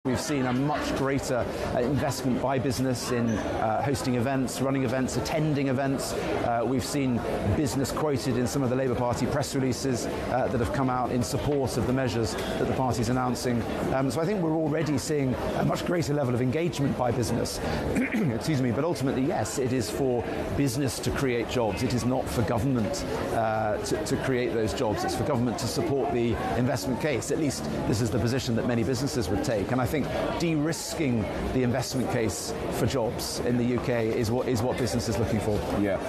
We've seen a much greater investment by business in hosting events, running events, attending events. We've seen business quoted in some of the Labour Party press releases that have come out in support of the measures that the party's announcing. So I think we're already seeing a much greater level of engagement by business. Excuse me, but ultimately, yes, it is for business to create jobs. It is not for government to create those jobs. It's for government to support the investment case. At least this is the position that many businesses would take. And I think de-risking the investment case for jobs in the UK is what business is looking for. Yeah.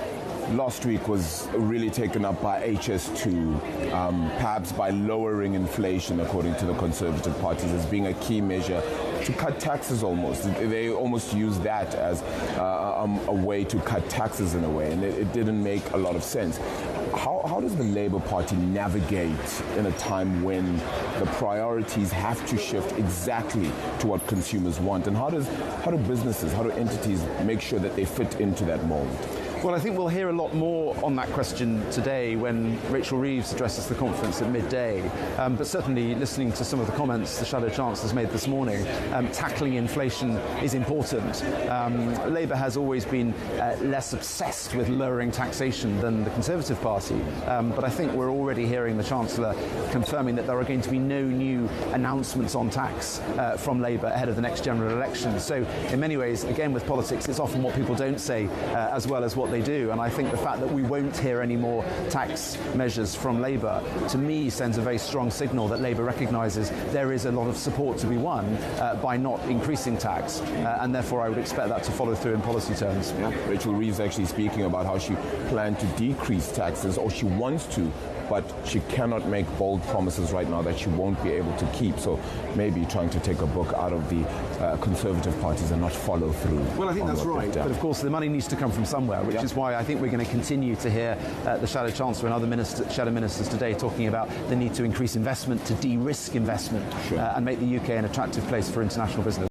Last week was really taken up by HS2, perhaps by lowering inflation, according to the Conservative parties, as being a key measure to cut taxes almost. They almost use that as a way to cut taxes in a way, and it didn't make a lot of sense. How does the Labour Party navigate in a time when the priorities have to shift exactly to what consumers want? And how do businesses, how do entities make sure that they fit into that mold? Well, I think we'll hear a lot more on that question today when Rachel Reeves addresses the conference at midday. But certainly listening to some of the comments the Shadow Chancellor's made this morning, tackling inflation is important. Labour has always been less obsessed with lowering taxation than the Conservative Party. But I think we're already hearing the Chancellor confirming that there are going to be no new announcements on tax from Labour ahead of the next general election. So in many ways, again with politics, it's often what people don't say as well as what they do, and I think the fact that we won't hear any more tax measures from Labour, to me, sends a very strong signal that Labour recognises there is a lot of support to be won by not increasing tax, and therefore I would expect that to follow through in policy terms. Yeah. Rachel Reeves actually speaking about how she planned to decrease taxes, or she wants to, but she cannot make bold promises right now that she won't be able to keep. So maybe trying to take a book out of the Conservative parties and not follow through. Well, I think that's right. But of course, the money needs to come from somewhere, which is why I think we're going to continue to hear the Shadow Chancellor and other Shadow Ministers today talking about the need to increase investment, to de-risk investment, and make the UK an attractive place for international business.